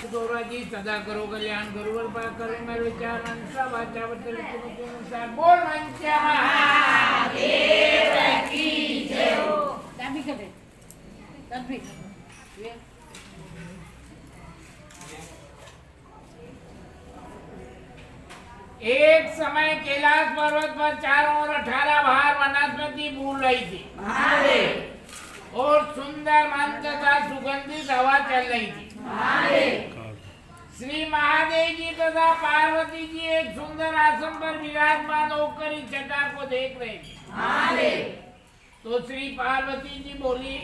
गौराजी सदा करो कल्याण करो कृपा करो मेरे विचार मनसा वाचा वचन के अनुसार बोल मंचा महादेव की जय हो। तभी करे तभी एक समय कैलाश पर्वत पर चारों ओर 18 बाहर वनस्पति फूल रही थी और सुंदर मन तथा सुगंधित हवा चल रही थी। श्री महादेव जी तथा पार्वती जी एक सुंदर आसन पर विराजमान होकर इस छटा को देख रहे थे। तो श्री पार्वती जी बोली,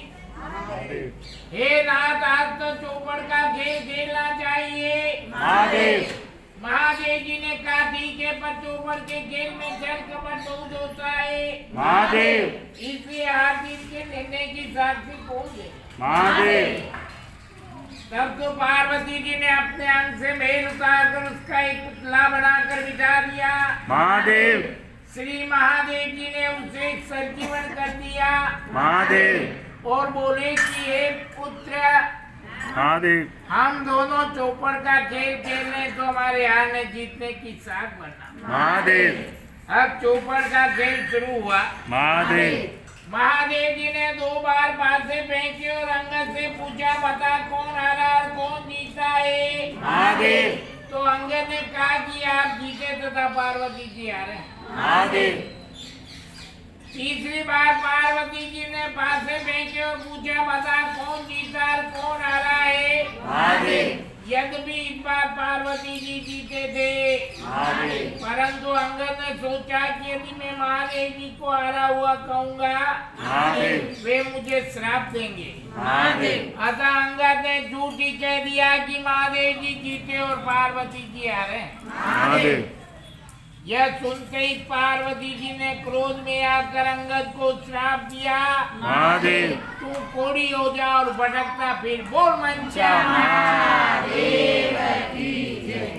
हे नाथ, आज तो चौपड़ का खेल खेलना चाहिए। महादेव जी ने कहा, ठीक है, पर चौपड़ के खेल में चल कपट बहुत होता है महादेव, इसलिए हाथी के निर्णय की साक्षी कौन है महादेव। तब तो पार्वती जी ने अपने अंग से मेल उतारकर उसका एक पुतला बनाकर बिठा दिया महादेव। श्री महादेव जी ने उसे एक सजीवन कर दिया महादेव और बोले कि हे पुत्र महादेव, हम दोनों चौपड़ का खेल खेलने तो हमारे हारने जीतने की साख बनना महादेव। अब चौपड़ का खेल शुरू हुआ महादेव। महादेव जी ने 2 बार पासे फेंके और अंगद से पूछा, बता कौन हारा और कौन जीता है महादेव। तो अंगद ने कहा कि आप जीते तथा पार्वती जी हारे महादेव। तीसरी बार पार्वती जी ने पासे फेंके और पूछा, बता कौन जीता और कौन हारा है महादेव। यद्यपि इस बार पार्वती जी जीते थे परंतु अंगद ने सोचा कि यदि मैं महादेव जी को हारा हुआ कहूँगा वे मुझे श्राप देंगे। अतः अंगद ने झूठ ही कह दिया कि महादेव जी जीते और पार्वती जी हारे। यह सुनते ही पार्वती जी ने क्रोध में आकर अंगद को श्राप दिया, महादेव तू कोड़ी हो जा और भटकता फिर। बोल मंचा महादेव की जय।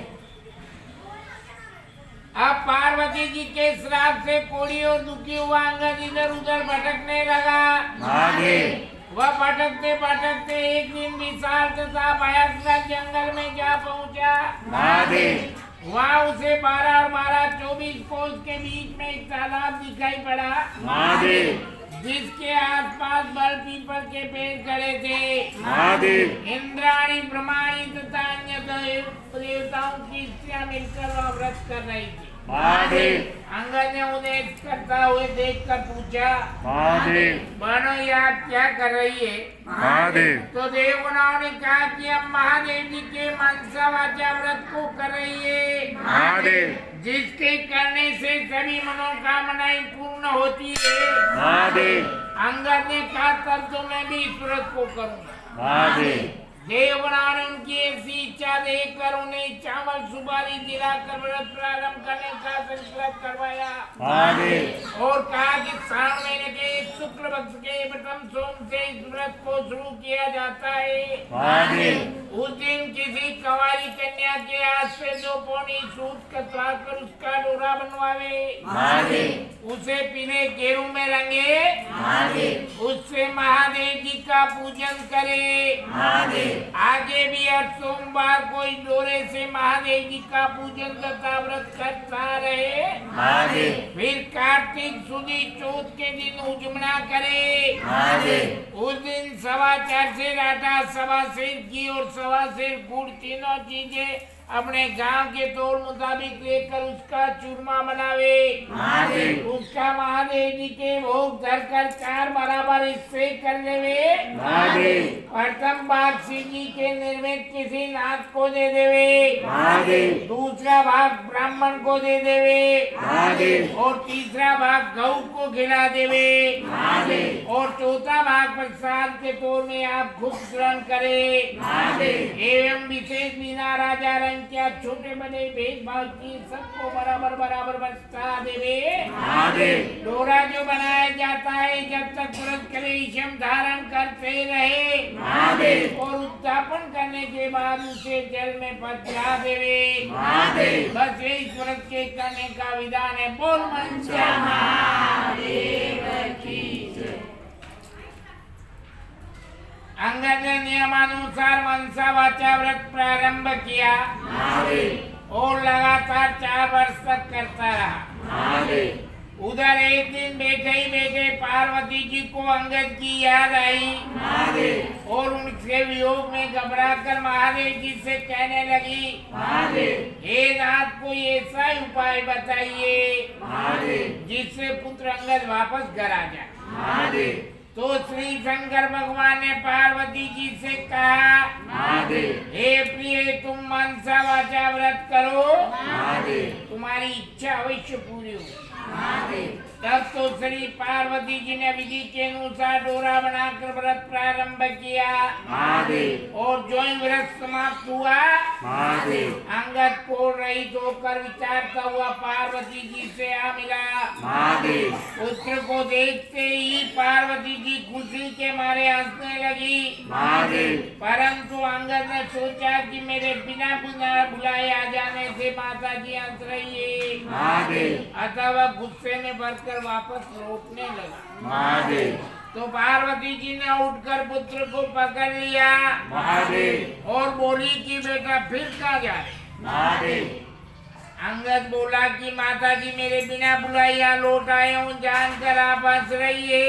अब पार्वती जी के श्राप से कोड़ी और दुखी हुआ अंगद इधर उधर भटकने लगा महादेव। वह भटकते भटकते एक दिन विशाल तथा भयंकर जंगल में जा पहुंचा महादेव। वहाँ उसे 12 और 12 24 कोस के बीच में एक तालाब दिखाई पड़ा महादेव, जिसके आसपास बड़ पीपल के पेड़ खड़े थे महादेव। इंद्राणी, ब्रह्माणी तथा अन्य देवताओं की स्त्रियां मिलकर वह व्रत कर रही थी महादेव। अंगद ने उन्हें करता हुए देखकर पूछा, महादेव बहनों ये आप क्या कर रही है महादेव। तो देवगुणाओं ने कहा कि हम महादेव जी के मनसा वाचा व्रत को कर रही है महादेव, जिसके करने से सभी मनोकामनाएं पूर्ण होती है महादेव। अंगद ने कहा, तब तो मैं भी इस व्रत को करूँगा महादेव। देवगुणाओं ने उनकी ऐसी इच्छा देखकर उन्हें चावल सुपारी दिलाकर व्रत प्रारंभ करने का संकल्प करवाया और कहा कि श्रावण महीने के शुक्ल पक्ष के प्रथम सोम से इस व्रत को शुरू किया जाता है। उस दिन किसी कुंवारी कन्या के हाथ से 2 पौनी सूत कतवाकर उसका डोरा बनवावे, उसे पीले गेरू में रंगे, उससे महादेव जी का पूजन करे। आगे भी हर सोमवार को इस डोरे से महादेव जी का पूजन तथा व्रत करता रहे। फिर कार्तिक सुदी चौथ के दिन उजमना करे। उस दिन 4.25 सेर आटा, 1.25 सेर घी और 1.25 सेर गुड़ तीनों चीजें अपने गांव के तौल मुताबिक लेकर उसका चूरमा बनावे। उसका महादेव जी के भोग धरकर 4 बराबर हिस्से कर देवे। प्रथम भाग शिव जी के निर्मित किसी नाथ को दे देवे, दूसरा भाग ब्राह्मण को दे देवे और तीसरा भाग गौ को खिला देवे और चौथा भाग प्रसाद के तौर में आप खुद ग्रहण करे। एवं विशेष बिना राजा क्या छोटे बड़े भेदभाव की सबको बराबर बराबर बरसा देवे। डोरा जो बनाया जाता है जब तक व्रत कलेशम धारण करते रहे और उत्थापन करने के बाद उसे जल में पधरा देवे। बस यही व्रत के करने का विधान है। बोल मंचा महादेव की जय। अंगद ने नियमानुसार मनसा वाचा व्रत प्रारंभ किया और लगातार 4 वर्ष तक करता रहा। उधर एक दिन बैठे ही बैठे पार्वती जी को अंगद की याद आई और उनके वियोग में घबराकर महादेव जी से कहने लगी, हे नाथ कोई ऐसा उपाय बताइए जिससे पुत्र अंगद वापस घर आ जाए। तो श्री शंकर भगवान ने पार्वती जी से कहा, हे प्रिय तुम मनसा वाचा व्रत करो, तुम्हारी इच्छा अवश्य पूरी हो। तब तो श्री पार्वती जी ने विधि के अनुसार डोरा बनाकर व्रत प्रारंभ किया और जो ही व्रत समाप्त हुआ अंगद को रहित होकर विचारता हुआ पार्वती जी से आ मिला। पुत्र को देखते ही पार्वती जी खुशी के मारे हंसने लगी, परंतु अंगद ने सोचा कि मेरे बिना बुलाए आ जाने से माता जी हंस रही है, अतः वह गुस्से में भरकर वापस लौटने लगा। तो पार्वती जी ने उठकर पुत्र को पकड़ लिया और बोली कि बेटा फिर कहाँ जा रहे? अंगद बोला कि माता जी मेरे बिना बुलाए यहाँ लौट आए हूँ, जानकर आप हंस रही है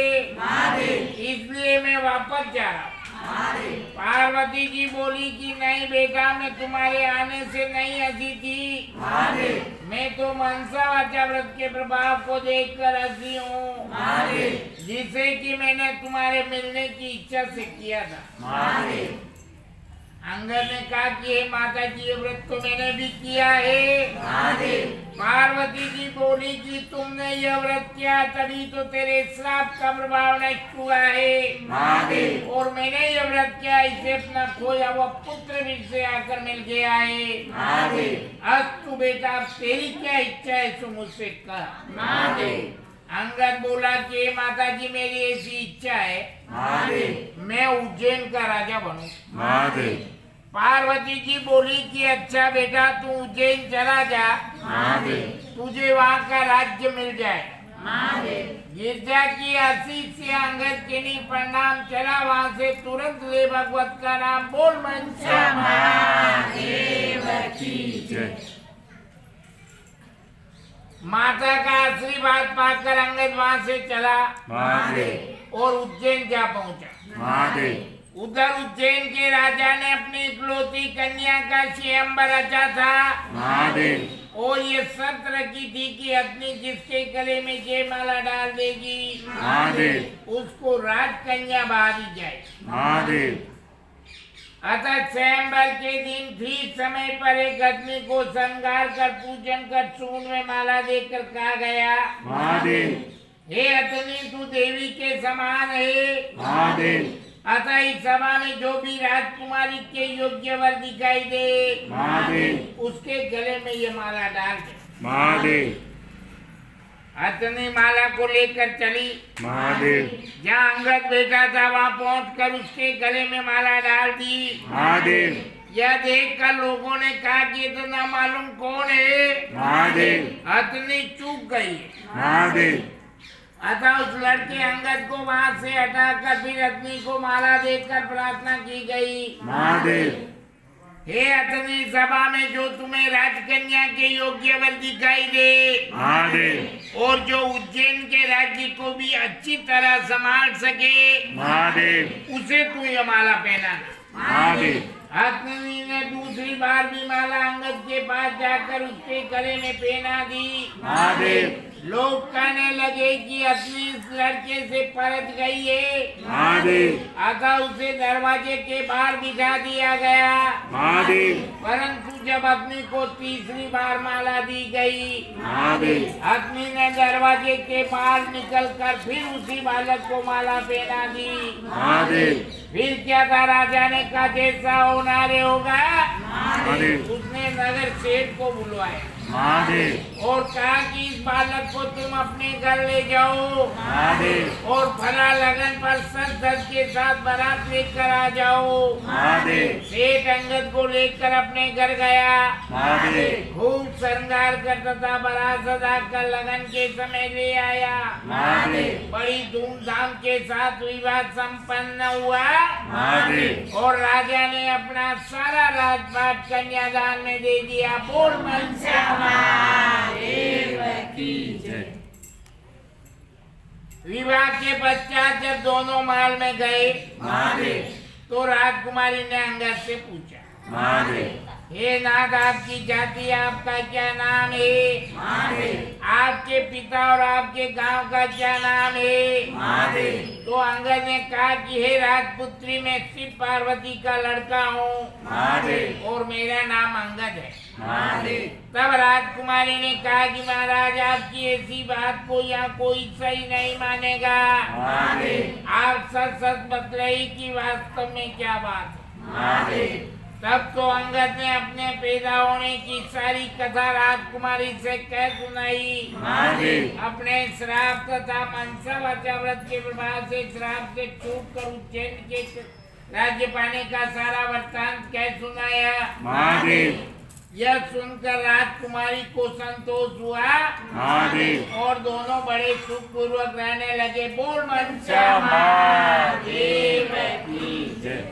इसलिए मैं वापस जा रहा हूँ। पार्वती जी बोली कि नहीं बेटा, मैं तुम्हारे आने से नहीं हंसी थी, मैं तो मनसा वाचा व्रत के प्रभाव को देखकर हंसी हूँ जिसे कि मैंने तुम्हारे मिलने की इच्छा से किया था। अंगद ने कहा कि हे माता जी ये व्रत तो मैंने भी किया है। पार्वती जी बोली कि तुमने यह व्रत किया तभी तो तेरे श्राप का प्रभाव नष्ट हुआ है और मैंने यह व्रत किया इसे अपना खोया हुआ पुत्र भी से आकर मिल गया है। अस्तु बेटा, अब तेरी क्या इच्छा है सो मुझसे कह। अंगद बोला कि माता जी मेरी ऐसी इच्छा है मैं उज्जैन का राजा बनूं। पार्वती जी बोली कि अच्छा बेटा तू उज्जैन चला जा, तुझे वहाँ का राज्य मिल जाए। गिरजा की आशीष से अंगद के लिए प्रणाम चला, वहाँ से तुरंत ले भगवत का नाम बोल मनसा महादेव की जय। माता का आशीर्वाद पाकर अंगद वहाँ से चला और उज्जैन जा पहुँचा। उधर उज्जैन के राजा ने अपनी इकलौती कन्या का स्वयंवर रचा था और ये शर्त रखी थी कि अपनी जिसके गले में जयमाला डाल देगी उसको राजकन्या बहा दी जाए। अतः स्वयंवर के दिन ठीक समय पर एक अग्नि को श्रृंगार कर पूजन कर सूंड में माला देकर कहा गया, हे अग्नि तू देवी के समान है। अतः इस सभा में जो भी राजकुमारी के योग्य वर दिखाई दे उसके गले में ये माला डाल दे। अतनी माला को लेकर चली, जहाँ अंगद बैठा था वहाँ पहुंचकर उसके गले में माला डाल दी। यह देखकर लोगों ने कहा कि तो ना मालूम कौन है। अतनी चूक गई। अतः उस लड़के अंगद को वहाँ से हटाकर फिर अग्नि को माला देकर प्रार्थना की गई, हे अग्नि सभा में जो तुम्हें राजकन्या के योग्य वर दिखाई दे और जो उज्जैन के राज्य को भी अच्छी तरह संभाल सके उसे तू यह माला पहनाना। अग्नि ने दूसरी बार भी माला अंगद के पास जाकर उसके गले में पहना दी। लोग कहने लगे कि अग्नि इस लड़के से परत गई है, अतः उसे दरवाजे के बाहर बिठा दिया गया। परंतु जब अग्नि को तीसरी बार माला दी गई, अग्नि ने दरवाजे के बाहर निकलकर फिर उसी बालक को माला पहना दी। फिर क्या था, राजा ने कहा जैसा होना रे होगा। उसने नगर सेठ को बुलवाया महादेव और कहा कि इस बालक को तुम अपने घर ले जाओ महादेव और भला लगन पर सज के साथ बारात लेकर आ जाओ। महादेव सेठ अंगद को लेकर अपने घर गया। महादेव खूब श्रृंगार कर तथा बारात सजा कर लगन के समय ले आया। महादेव बड़ी धूमधाम के साथ विवाह संपन्न हुआ महादेव और राजा ने अपना सारा राजपाट कन्यादान में दे दिया। बोल मनसा महादेव की जय। विवाह के पश्चात जब दोनों महल में गए महादेव तो राजकुमारी ने अंगद से पूछा, महादेव हे नाथ, आपकी जाति, आपका क्या नाम है? महादेव आपके पिता और आपके गांव का क्या नाम है? महादेव तो अंगद ने कहा कि हे राजपुत्री, मैं शिव पार्वती का लड़का हूँ महादेव और मेरा नाम अंगद है। महादेव तब राजकुमारी ने कहा कि महाराज, आपकी ऐसी बात को यहाँ कोई सही नहीं मानेगा। महादेव आप सच सच बतलाइए कि वास्तव में क्या बात है। महादेव तब तो अंगद ने अपने पैदा होने की सारी कथा राजकुमारी से कह सुनाई। महादेव अपने श्राप तथा मनसा वाचा व्रत के प्रभाव से श्राप से छूट कर उज्जैन के राज्य पाने का सारा वृत्तांत कह सुनाया। महादेव यह सुनकर राजकुमारी को संतोष हुआ महादेव और दोनों बड़े सुख पूर्वक रहने लगे। बोल मनसा मनसा महादेव की जय।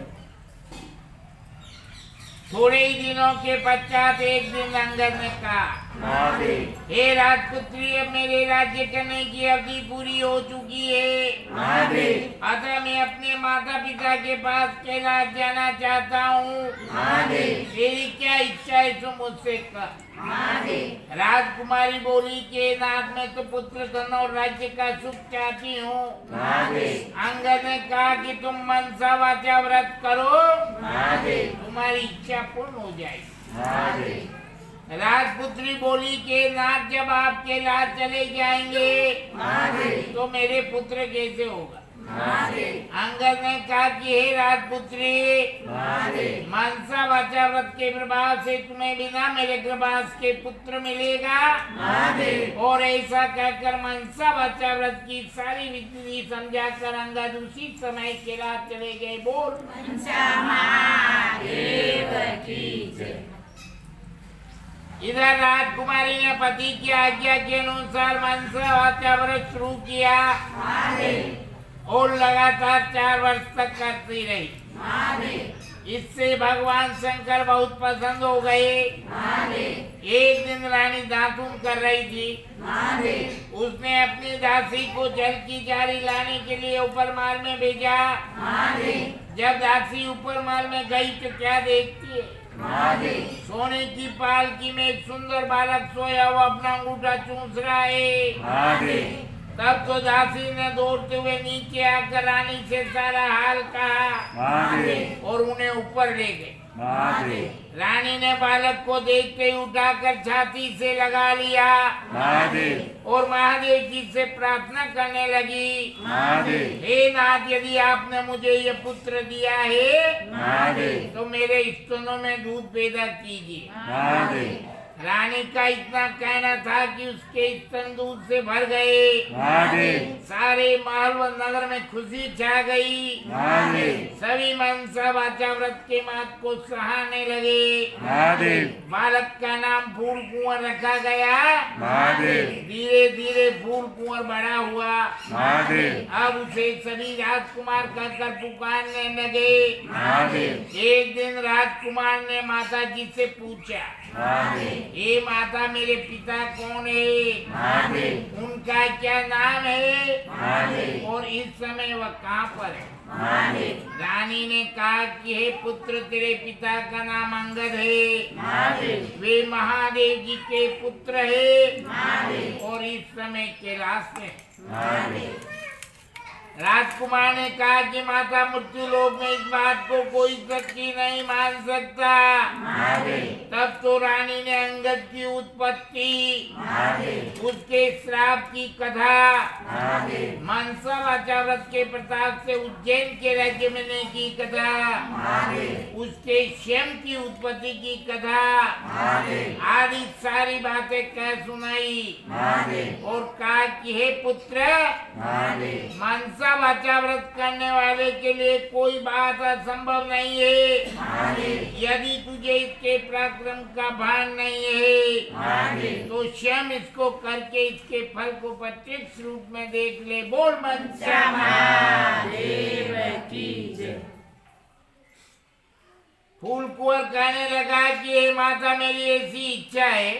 थोड़े ही दिनों के पश्चात एक दिन अंगद ने कहा, महादेव हे राजपुत्री, अब मेरे राज्य करने की अवधि पूरी हो चुकी है। महादेव अतः मैं अपने माता पिता के पास कैलाश जाना चाहता हूँ। महादेव तेरी क्या इच्छा है तो मुझसे कर। महादेव राजकुमारी बोली के नाथ, मैं तो पुत्र धन और राज्य का सुख चाहती हूँ। महादेव अंगद ने कहा कि तुम मनसा वाचा व्रत करो, महादेव तुम्हारी इच्छा पूर्ण हो जाएगी। महादेव राजपुत्री बोली के नाथ, जब आप कैलाश चले जाएंगे महादेव तो मेरे पुत्र कैसे होगा? महादेव अंगद ने कहा कि हे राजपुत्री, महादेव मनसा वाचा व्रत के प्रभाव से तुम्हें बिना मेरे गर्भास के पुत्र मिलेगा। महादेव और ऐसा कहकर मनसा वाचा व्रत की सारी विधि समझाकर अंगद उसी समय कैलाश चले गए। बोल मनसा महादेव की जय। इधर राजकुमारी ने पति की आज्ञा के अनुसार मनसा वाचा व्रत शुरू किया और लगातार 4 वर्ष तक करती रही। इससे भगवान शंकर बहुत पसंद हो गए। एक दिन रानी दातुन कर रही थी। उसने अपनी दासी को जल की जारी लाने के लिए ऊपर महल में भेजा। जब दासी ऊपर महल में गई तो क्या देखती है? सोने की पालकी में एक सुंदर बालक सोया हुआ अपना अंगूठा चूस रहा है। तब तो दासी ने दौड़ते हुए नीचे आकर रानी से सारा हाल कहा और उन्हें ऊपर ले गए। रानी ने बालक को देखते ही उठाकर छाती से लगा लिया और महादेव जी से प्रार्थना करने लगी, हे नाथ, यदि आपने मुझे ये पुत्र दिया है तो मेरे स्तनों में दूध पैदा कीजिए। रानी का इतना कहना था कि उसके स्तन दूध से भर गए। सारे महल व नगर में खुशी छा गई। सभी मनसा वाचा व्रत के मात को सहारने लगे। बालक का नाम फूल कुंवर रखा गया। धीरे धीरे फूल कुंवर बड़ा हुआ। अब उसे सभी राजकुमार कहकर पुकारने लगे। एक दिन राजकुमार ने माता जी से पूछा, हे माता, मेरे पिता कौन है? उनका क्या नाम है? और इस समय वह कहाँ पर है? रानी ने कहा कि हे पुत्र, तेरे पिता का नाम अंगद है। वे महादेव जी के पुत्र है और इस समय कैलाश में। राजकुमार ने कहा कि माता, मृत्यु लोक में इस बात को कोई सच्ची नहीं मान सकता। तब तो रानी ने अंगद की उत्पत्ति, उसके श्राप की कथा, मनसा वाचा व्रत के प्रताप से उज्जैन के राज्य में ने की कथा, उसके स्वयं की उत्पत्ति की कथा आदि सारी बातें कह सुनाई और कहा कि हे पुत्र, मनसा वाचा व्रत करने वाले के लिए कोई बात असंभव नहीं है। यदि तुझे इसके पराक्रम का भान नहीं है तो स्वयं इसको करके इसके फल को प्रत्यक्ष रूप में देख ले। बोल मनसा महादेव की जय। फूल कुंवर कहने लगा कि हे माता, मेरी ऐसी इच्छा है,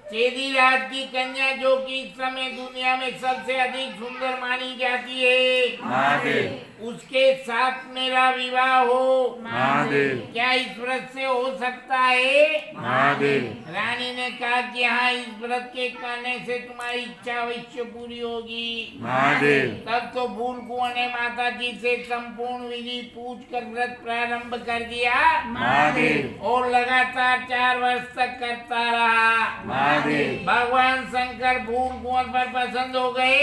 चेदी राज की कन्या जो कि इस समय दुनिया में सबसे अधिक सुंदर मानी जाती है, उसके साथ मेरा विवाह हो। क्या इस व्रत से हो सकता है? रानी ने कहा कि हाँ, इस व्रत के करने से तुम्हारी इच्छा अवश्य पूरी होगी। तब तो फूल कुंवर ने माता जी से संपूर्ण विधि पूछ कर व्रत प्रारंभ कर दिया और लगातार 4 वर्ष तक करता रहा। भगवान शंकर फूल कुंवर पर पसंद हो गए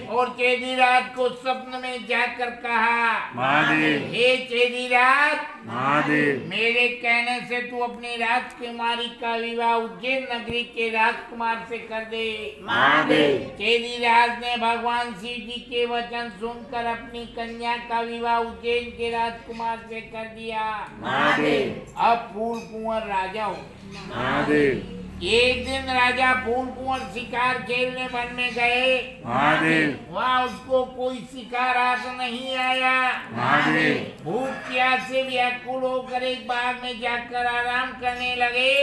और चेदीराज को स्वप्न में जाकर कहा, हे चेदीराज, मेरे कहने से तू अपनी राजकुमारी का विवाह उज्जैन नगरी के राजकुमार से कर दे। चेदीराज ने भगवान शिव जी के वचन सुनकर अपनी कन्या का विवाह उज्जैन के राजकुमार से कर दिया। अब फूल कुंवर राजा हो। एक दिन राजा फूल कुंवर शिकार खेलने वन में गए। वहाँ उसको कोई शिकार हाथ नहीं आया। भूख प्यास से व्याकुल होकर एक बाग में जाकर आराम करने लगे।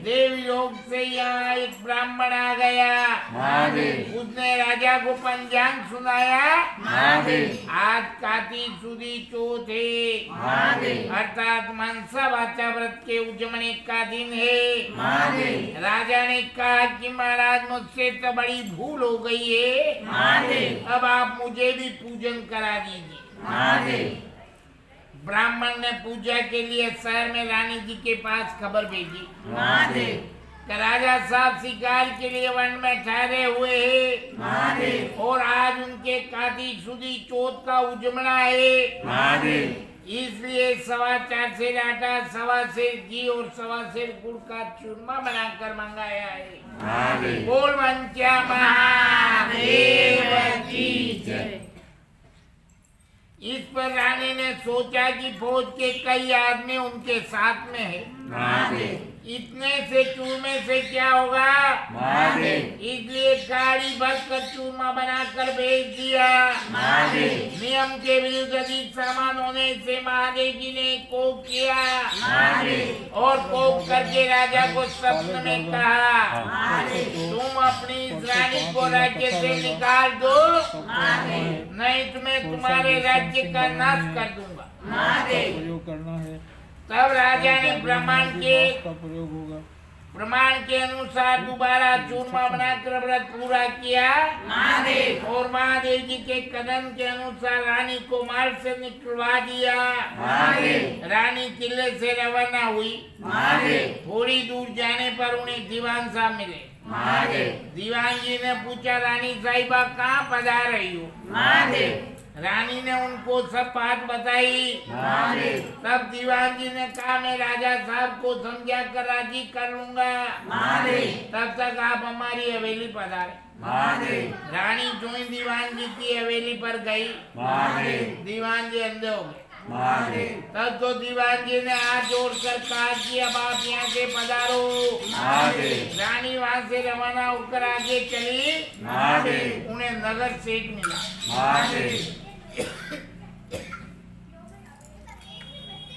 देवी लोक से यहाँ एक ब्राह्मण आ गया। उसने राजा को पंचांग सुनाया। आज कार्तिक सुदी चौथ है, अर्थात मनसा वाचा व्रत के उजमने का दिन है। राजा ने कहा कि महाराज, मुझसे तो बड़ी भूल हो गई है, अब आप मुझे भी पूजन करा दीजिए। ब्राह्मण ने पूजा के लिए शहर में रानी जी के पास खबर भेजी कि राजा साहब शिकार के लिए वन में ठहरे हुए हैं और आज उनके कार्तिक सुदी चौथ का उजमना है, इसलिए 4.25 सेर आटा, 1.25 सेर घी और 1.25 सेर गुड़ का चूरमा बनाकर मंगाया है। बोल मनसा महादेव की जय। इस पर रानी ने सोचा कि फौज के कई आदमी उनके साथ में है, इतने से चूरमे से क्या होगा, इसलिए गाड़ी भर कर चूरमा बनाकर भेज दिया। नियम के विरुद्ध अधिक सामान होने से महादेव जी ने कोप किया और कोप करके राजा को स्वप्न में कहा, तुम अपनी इस रानी को राज्य से निकाल दो, नहीं तो मैं तुम्हारे राज्य का नाश कर दूंगा। प्रयोग करना है, तब राजा ने प्रयोग होगा। प्रमाण के अनुसार दोबारा चूरमा बनाकर व्रत पूरा किया और महादेव जी के कदम के अनुसार रानी को माल से निकलवा दिया। रानी किले से रवाना हुई। थोड़ी दूर जाने पर उन्हें दीवान साहब मिले। दीवान जी ने पूछा, रानी साहिबा कहाँ पधार रही हो? रानी ने उनको सब बात बताई। तब दीवान जी ने कहा, मैं राजा साहब को समझा कर राजी कर लूंगा, तब तक आप हमारी हवेली पधारे। रानी जो ही दीवान जी की हवेली पर गई, दीवान जी अंधे हो गए। तब तो दीवान जी ने हाथ जोड़कर कहा कि अब आप यहाँ से पधारो। रानी वहाँ से रवाना होकर आगे चली। उन्हें नगर सेठ मिला।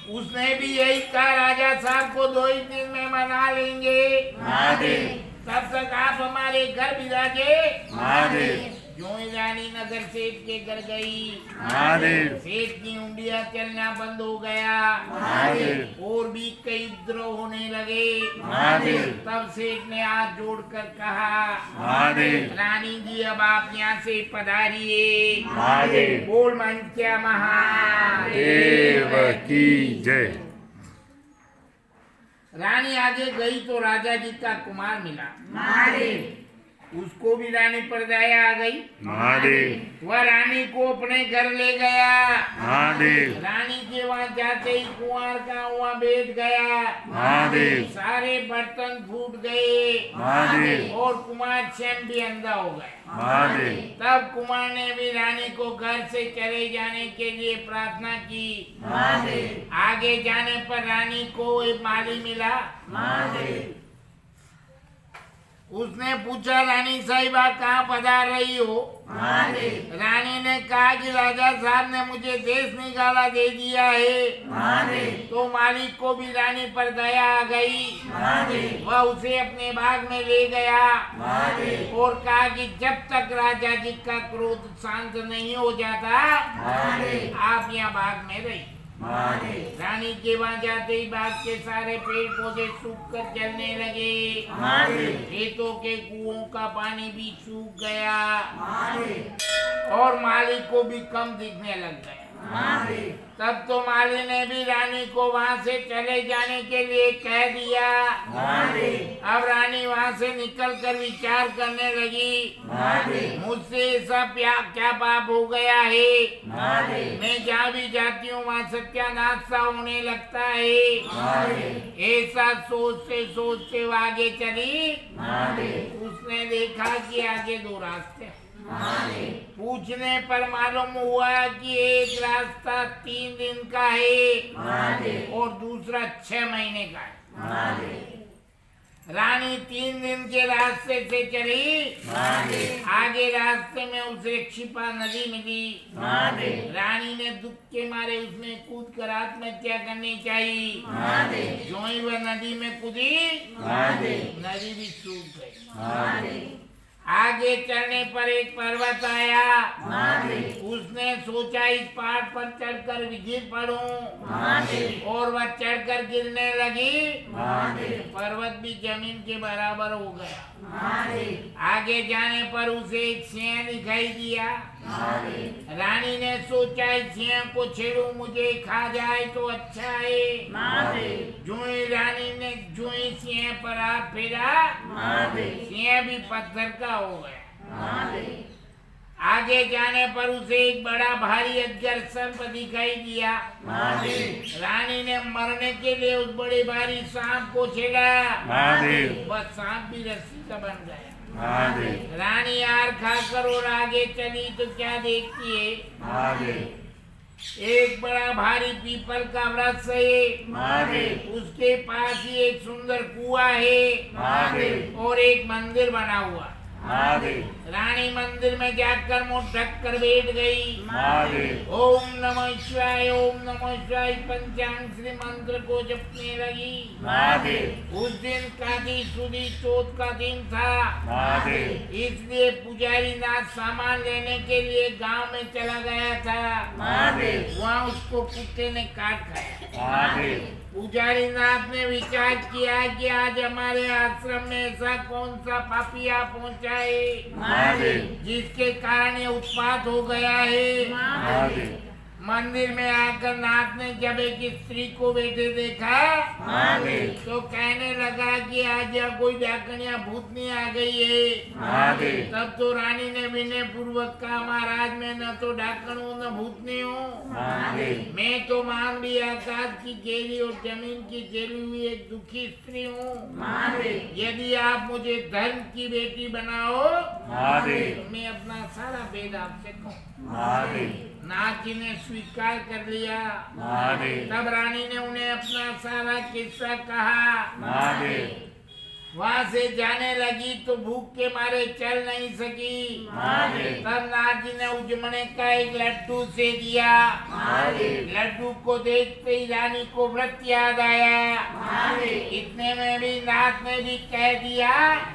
उसने भी यही कहा, राजा साहब को 2 ही दिन में मना लेंगे, तब तक आप हमारे घर विराजे। जो ही रानी नगर सेठ के घर गई, सेठ की उंगलियां चलना बंद हो गया और भी कई उपद्रव होने लगे। तब सेठ ने हाथ जोड़कर कहा, रानी जी अब आप यहाँ से पधारिए। बोल मनसा महादेव की जय। रानी आगे गई तो राजा जी का कुमार मिला। उसको भी रानी पर दया आ गई। महादेव वह रानी को अपने घर ले गया। महादेव रानी के वहाँ जाते ही कुंवर का वहाँ बैठ गया। महादेव सारे बर्तन फूट गए महादेव और कुमार स्वयं भी अंधा हो गया। महादेव तब कुमार ने भी रानी को घर से चले जाने के लिए प्रार्थना की। महादेव आगे जाने पर रानी को एक माली मिला। महादेव उसने पूछा, रानी साहिबा कहाँ पधार रही हो? महादेव रानी ने कहा कि राजा साहब ने मुझे देश निकाला दे दिया है। महादेव तो मालिक को भी रानी पर दया आ गई। महादेव वह उसे अपने बाग में ले गया महादेव और कहा कि जब तक राजा जी का क्रोध शांत नहीं हो जाता महादेव आप यहाँ बाग में रहिए। महादेव रानी के वहाँ जाते ही बाग के सारे पेड़ पौधे सूख कर जलने लगे। महादेव खेतों के कुओं का पानी भी सूख गया महादेव और माली को भी कम दिखने लग गया। महादेव तब तो माली ने भी रानी को वहाँ से चले जाने के लिए कह दिया। महादेव अब रानी वहाँ से निकलकर विचार करने लगी, महादेव मुझसे ऐसा क्या पाप हो गया है? महादेव मैं जहाँ भी जाती हूँ वहाँ सत्यानाश सा होने लगता है। महादेव ऐसा सोचते सोचते वो आगे चली। महादेव उसने देखा कि आगे दो रास्ते हैं। महादेव पूछने पर मालूम हुआ कि एक रास्ता 3 दिन का है महादेव और दूसरा 6 महीने का है। महादेव रानी 3 दिन के रास्ते से चली। महादेव आगे रास्ते में उसे क्षिपा नदी मिली। महादेव रानी ने दुख के मारे उसमें कूद कर आत्महत्या करनी चाहिए। महादेव जो ही वह नदी में कूदी, महादेव नदी भी सूख गई। महादेव आगे चढ़ने पर एक पर्वत आया। महादेव उसने सोचा इस पहाड़ पर चढ़कर गिर पड़ूं महादेव और वह चढ़कर गिरने लगी। महादेव पर्वत भी जमीन के बराबर हो गया। महादेव आगे जाने पर उसे एक सिंह दिखाई दिया। महादेव रानी ने सोचा इस सिंह को छेड़ूं, मुझे खा जाए तो अच्छा है। महादेव जो ही रानी ने जो ही सिंह पर हाथ फेरा, महादेव सिंह भी पत्थर का हो गया। महादेव आगे जाने पर उसे एक बड़ा भारी अजगर सर्प दिखाई दिया। महादेव रानी ने मरने के लिए उस बड़े भारी सांप को छेड़ा। महादेव वह सांप भी रस्सी का बन गया। महादेव रानी हार खाकर और आगे चली तो क्या देखती है? महादेव एक बड़ा भारी पीपल का वृक्ष है। महादेव उसके पास ही एक सुंदर कुआं है महादेव और एक मंदिर बना हुआ। महादेव रानी मंदिर में जाकर मुंह ढक कर बैठ गई। महादेव ओम नमः शिवाय, ओम नमः शिवाय पंचाक्षरी मंत्र को जपने लगी। महादेव उस दिन काली सुदी चौथ का दिन था। महादेव इसलिए पुजारी नाथ सामान लेने के लिए गांव में चला गया था। महादेव वहाँ उसको कुत्ते ने काट खाया। महादेव पुजारी नाथ ने विचार किया कि आज हमारे आश्रम में ऐसा कौन सा पापिया पहुंचा है महादेव जिसके कारण ये उत्पात हो गया है। महादेव मंदिर में आकर नाथ ने जब एक स्त्री को बैठे देखा महादेव तो कहने लगा कि आज यहाँ कोई डाकनिया भूतनी आ गई है। महादेव तब तो रानी ने विनय पूर्वक कहा, महाराज मैं न तो डाकन हूँ न भूतनी हूँ। महादेव मैं तो मानवी आकाश की गेली और जमीन की जली हुई एक दुखी स्त्री हूँ। महादेव यदि आप मुझे धर्म की बेटी बनाओ महादेव तो मैं अपना सारा वेद आपसे कहूँ। महादेव नाथ जी ने स्वीकार कर लिया। महादेव तब रानी ने उन्हें अपना सारा किस्सा कहा। महादेव वहाँ से जाने लगी तो भूख के मारे चल नहीं सकी। महादेव तब नाथ जी ने उजमने का एक लड्डू से दिया। महादेव लड्डू को देखते ही रानी को व्रत याद आया। महादेव इतने में भी नाथ ने भी कह दिया,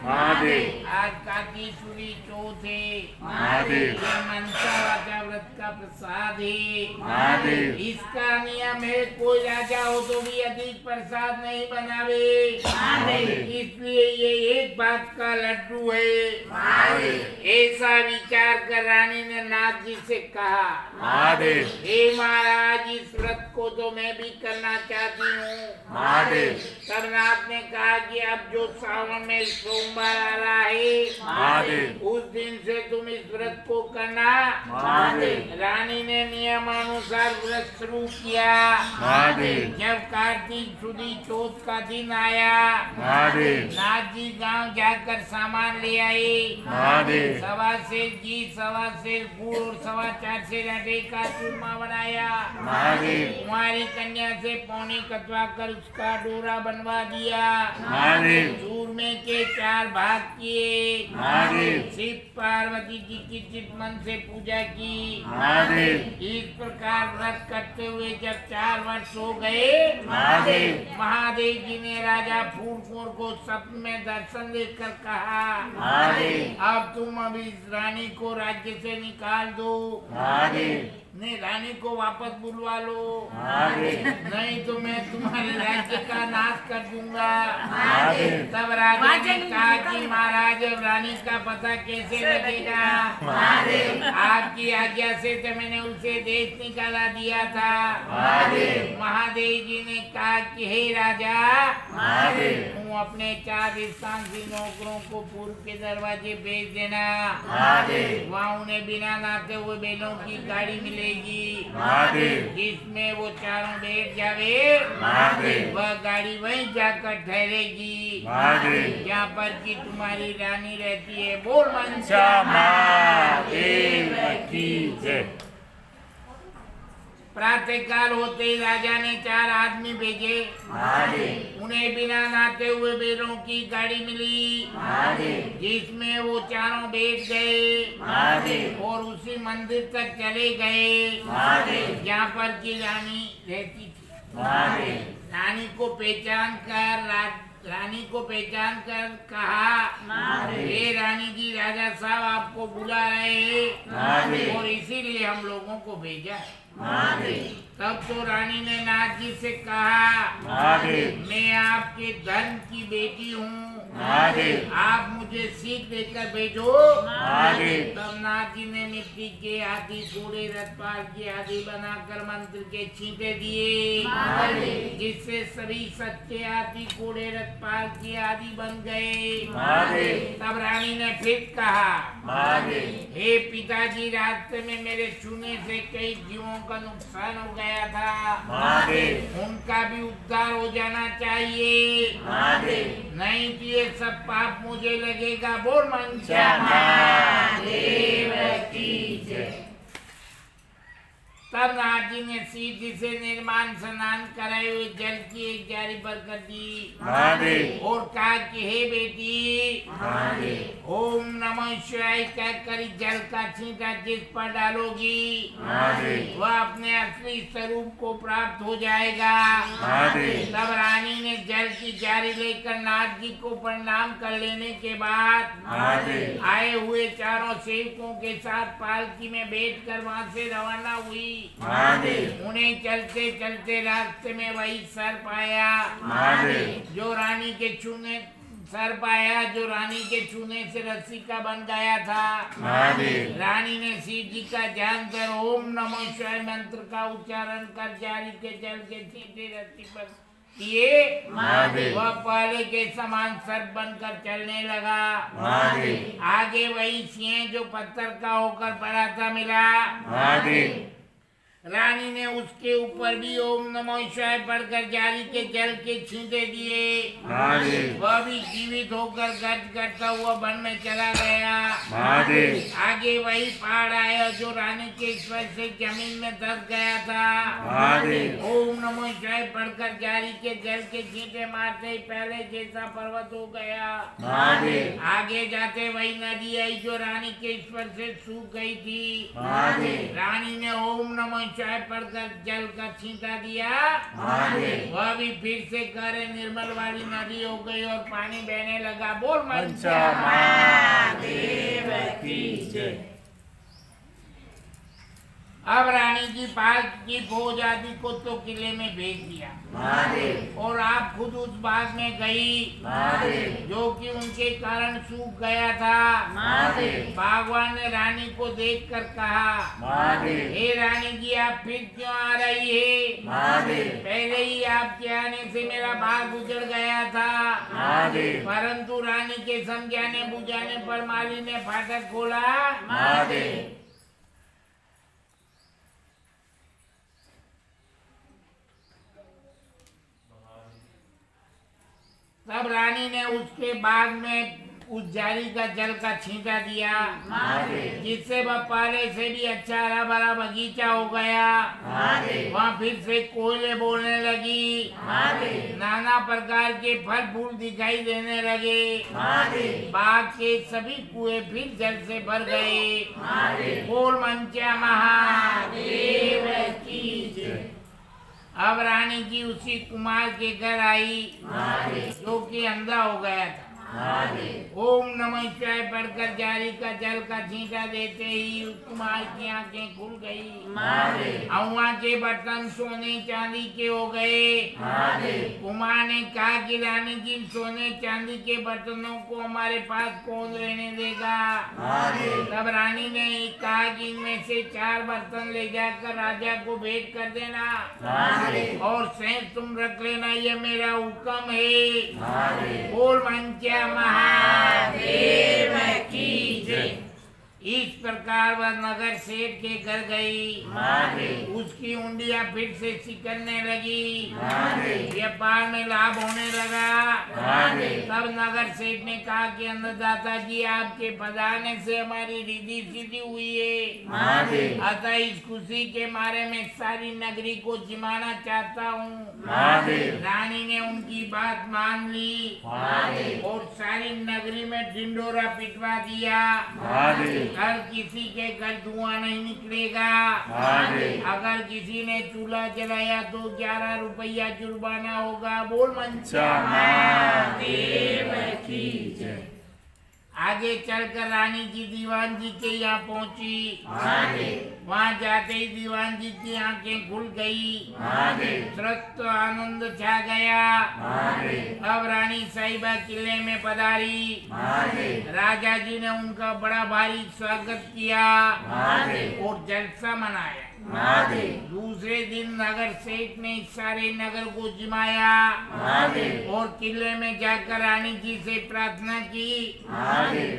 महादेव आज कातीसुरी चौथ है। महादेव ये मनसा राजा व्रत का प्रसाद है। महादेव इसका नियम है कोई राजा हो तो भी अधिक प्रसाद नहीं बनावे। महादेव इसलिए ये एक बात का लड्डू है। महादेव ऐसा विचार कर रानी ने नाथ जी से कहा, महादेव हे महाराज इस व्रत को तो मैं भी करना चाहती हूँ। महादेव तब नाथ ने कहा कि अब जो सावन में सोमवार आ रहा है महादेव उस दिन से तुम इस व्रत को करना। महादेव रानी ने नियमानुसार व्रत शुरू किया। महादेव जब कार्तिक सुदी चौथ का दिन आया महादेव नाथ जी गांव जाकर सामान ले आए। महादेव 1.25 सेर घी, 1.25 सेर गुड़ और 4.25 सेर आटे का चूरमा बनाया। महादेव कुमारी कन्या से पौनी कटवा कर उसका डोरा बनवा दिया। महादेव चूरमे के 4 भाग किए। महादेव शिव पार्वती जी की चित मन से पूजा की। महादेव इस प्रकार व्रत करते हुए जब 4 वर्ष हो गए महादेव महादेव जी ने राजा फूलकोर को सपने में दर्शन देकर कहा, महादेव अब तुम अभी इस रानी को राज्य से निकाल दो। महादेव नहीं, रानी को वापस बुलवा लो, महादेव नहीं तो मैं तुम्हारे राज्य का नाश कर दूंगा। महादेव तब राजा ने कहा कि महाराज अब रानी का पता कैसे लगेगा। महादेव आपकी आज्ञा से तो मैंने उसे देश निकाला दिया था। महादेव महादेव जी ने कहा कि हे राजा महादेव तुम अपने 4 स्थानीय नौकरों को पूर्व के दरवाजे भेज देना। महादेव वहाँ उन्हें बिना नहाते हुए बैलों की गाड़ी मिलेगी। महादेव जिसमें वो चारों बैठ जावे। महादेव वह गाड़ी वहीं जाकर ठहरेगी महादेव जहाँ पर कि तुम्हारी रानी रहती है। बोल अच्छा महादेव की जय। प्रातः काल होते ही राजा ने 4 आदमी भेजे। महादेव उन्हें बिना नहाते हुए बैलों की गाड़ी मिली महादेव जिसमें वो चारों बैठ गए महादेव और उसी मंदिर तक चले गए महादेव जहाँ पर की रानी रहती थी। महादेव रानी को पहचान कर कहा, हे रानी जी राजा साहब आपको बुला रहे हैं महादेव और इसीलिए हम लोगों को भेजा है। महादेव तब तो रानी ने नाथ जी से कहा, महादेव मैं आपके धन की बेटी हूँ, महादेव आप मुझे सीख देकर भेजो। महादेव तब नाथ जी ने मिट्टी के हाथी, घोड़े, रथपाल के आदि बनाकर मंत्र के छींटे दिए जिससे सभी सच्चे हाथी, घोड़े, रथपाल के आदि बन गए। महादेव तब रानी ने फिर कहा, महादेव हे पिताजी रास्ते में मेरे छूने से कई जीवों का नुकसान हो गया था। महादेव उनका भी उद्धार हो जाना चाहिए, महादेव नहीं तो ये सब पाप मुझे लगेगा। बोल मंचा महादेव की जय। तब नाथ जी ने सीधी से निर्माण स्नान कराए हुए जल की एक जारी पर कर दी महादेव और कहा कि हे बेटी महादेव ओम नमः शिवाय कहकर इस जल का छींटा जिस पर डालोगी महादेव वह अपने असली स्वरूप को प्राप्त हो जाएगा। महादेव तब रानी ने जल की जारी लेकर नाथ जी को प्रणाम कर लेने के बाद महादेव आए हुए चारों सेवकों के साथ पालकी में बैठकर वहाँ से रवाना हुई। महादेव उन्हें चलते चलते रास्ते में वही सर्प आया महादेव जो रानी के छूने से रस्सी का बन गया था। महादेव रानी ने शिव जी का ध्यान कर ओम नमः शिवाय मंत्र का उच्चारण कर जारी के जल के छींटे रस्सी पर किए। महादेव वह पहले के समान सर्प बनकर चलने लगा। महादेव आगे वही सिंह जो पत्थर का होकर पड़ा था मिला। महादेव रानी ने उसके ऊपर भी ओम नमः शिवाय पढ़कर जारी के जल के छींटे दिए। महादेव वह भी जीवित होकर गर्ज करता हुआ वन में चला गया। महादेव आगे वही पहाड़ आया जो रानी के स्पर्श से जमीन में दब गया था। महादेव ओम नमः शिवाय पढ़कर जारी के जल के छींटे मारते ही पहले जैसा पर्वत हो गया। महादेव आगे जाते वही नदी आई जो रानी के स्पर्श से सूख गई थी। महादेव रानी ने ओम नमः शिवाय पढ़कर जल का छींटा दिया। महादेव वह भी फिर से गहरे निर्मल वाली नदी हो गई और पानी बहने लगा। बोल पंचा महादेव की जय। अब रानी की पाल की फौज आदि को तो किले में भेज दिया महादेव और आप खुद उस बाग में गई महादेव जो कि उनके कारण सूख गया था। महादेव बागवान ने रानी को देखकर कहा, महादेव हे रानी जी आप फिर क्यों आ रही है? महादेव पहले ही आपके आने से मेरा बाग उजड़ गया था। महादेव परंतु रानी के समझाने बुझाने पर माली ने फाटक खोला। महादेव तब रानी ने उसके बाग में उस जाली का जल का छींटा दिया, जिससे वह पहले से भी अच्छा हरा भरा बगीचा हो गया। वहाँ फिर से कोयले बोलने लगी, नाना प्रकार के फल फूल दिखाई देने लगे। बाग के सभी कुएं फिर जल से भर गए। बोल मंचा महादेव की जय। अब रानी जी उसी कुमार के घर आई जो कि अंधा हो गया था। ओम नमः शिवाय पढ़कर जारी का जल का छींटा देते ही उस कुमार की आंखें खुल गई। अहुआ के बर्तन सोने चांदी के हो गए। कुमार ने कहा कि रानी जी सोने चांदी के बर्तनों को हमारे पास कौन रहने देगा? तब रानी ने कहा कि इनमें से 4 बर्तन ले जाकर राजा को भेंट कर देना और शेष तुम रख लेना, ये मेरा हुक्म है। बोल मंचा महादेव की जय। इस प्रकार वह नगर सेठ के घर गई। उसकी उंडियां फिर से सिकरने लगी। व्यापार में लाभ होने लगा। तब नगर सेठ ने कहा कि अन्नदाता जी आपके पधारने से हमारी रिद्धि सिद्धि हुई है, अतः इस खुशी के मारे में सारी नगरी को जिमाना चाहता हूँ। रानी ने उनकी बात मान ली और सारी नगरी में ढिंडोरा पिटवा दिया। हर किसी के घर धुआं नहीं निकलेगा। अगर किसी ने चूल्हा जलाया तो 11 रुपया जुर्माना होगा। बोल मंचा महादेव की जय। आगे चलकर रानी जी दीवान जी के यहाँ पहुँची। वहाँ जाते ही दीवान जी की आंखें खुल गई। तृप्त आनंद छा गया। अब रानी साहिबा किले में पधारी। राजा जी ने उनका बड़ा भारी स्वागत किया और जलसा मनाया। दूसरे दिन नगर सेठ ने सारे नगर को जिमाया और किले में जाकर रानी जी से प्रार्थना की,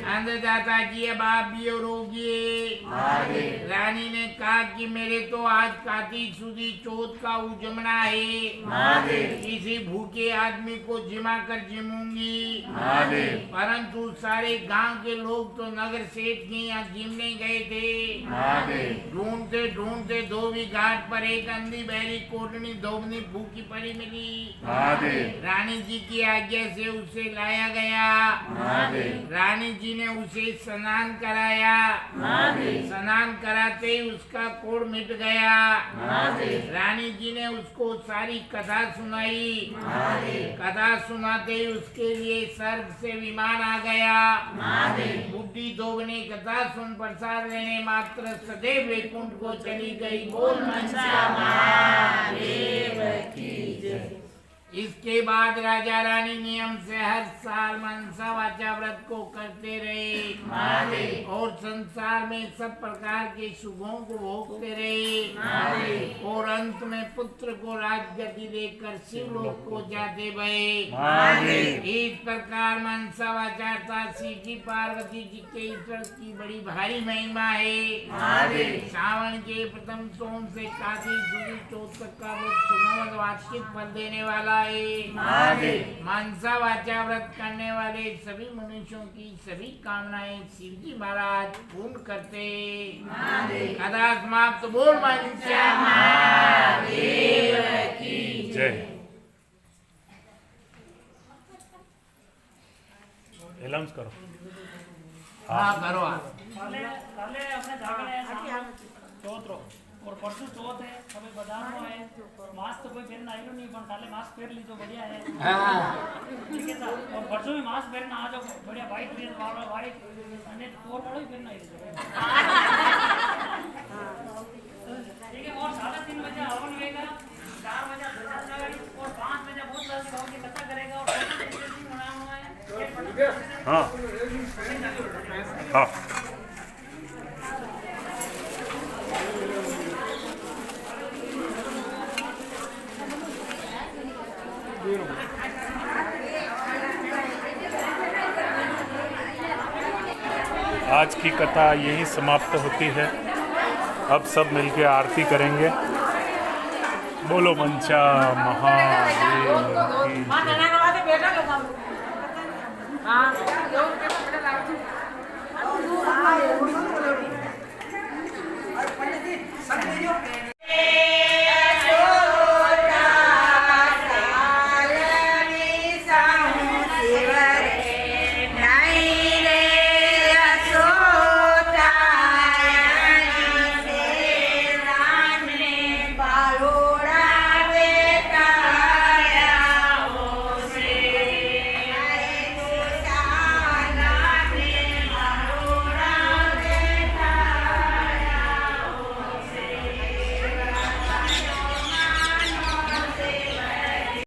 अन्नदाता जी अब आप भी रोगिए। रानी ने कहा कि मेरे तो आज कार्तिक सुदी चौथ का उजमना है, किसी भूखे आदमी को जिमा कर जिमूंगी। परंतु सारे गांव के लोग तो नगर सेठ के यहाँ जिमने गए थे। ढूंढते ढूंढते धोबी घाट पर एक अंधी बहरी कोटनी धोबनी भूखी पड़ी मिली। रानी जी की आज्ञा से उसे लाया गया। रानी जी ने उसे स्नान कराया। स्नान कराते ही उसका कोढ़ मिट गया। रानी जी ने उसको सारी कथा सुनाई। कथा सुनाते ही उसके लिए स्वर्ग से विमान आ गया। बुद्धि धोबनी कथा सुन प्रसाद लेने मात्र सदैव वैकुंठ को चली गई। बोल मंचा महादेव की जय। इसके बाद राजा रानी नियम से हर साल मनसा वाचा व्रत को करते रहे और संसार में सब प्रकार के सुखों को भोगते रहे और अंत में पुत्र को राजगति देकर शिवलोक को जाते भये। इस प्रकार मनसा वाचा श्री जी पार्वती जी के ईश्वर की बड़ी भारी महिमा है। सावन के प्रथम सोम से कार्तिक सुदी चौथ तक का व्रत सुनहरा वार्षिक फल देने वाला है। मनसा वाचा व्रत करने वाले सभी मनुष्यों की सभी कामनाएं शिव जी महाराज पूर्ण करते। कथा समाप्त। बोल मनसा महादेव की जय। एलाउंस करो। हाँ करो आप। काले अपने जागले चौथ रो और परसों चौथ है, हमें बदाम है। मास्क तो कोई पहनना आएगा नहीं, पर काले मास्क पहन ली तो बढ़िया है। ठीक है सर। और परसों में मास्क पहनना आ जाओ, बढ़िया वाइट ड्रेस वाला वाइट अने और बड़ो ही पहनना है। ठीक है। और 3:30 बजे हवन होगा, 4 बजे और 5 बजे बहुत जल्दी होगी। हाँ हाँ आज की कथा यहीं समाप्त होती है। अब सब मिलके आरती करेंगे। बोलो मंचा महादेव की हाँ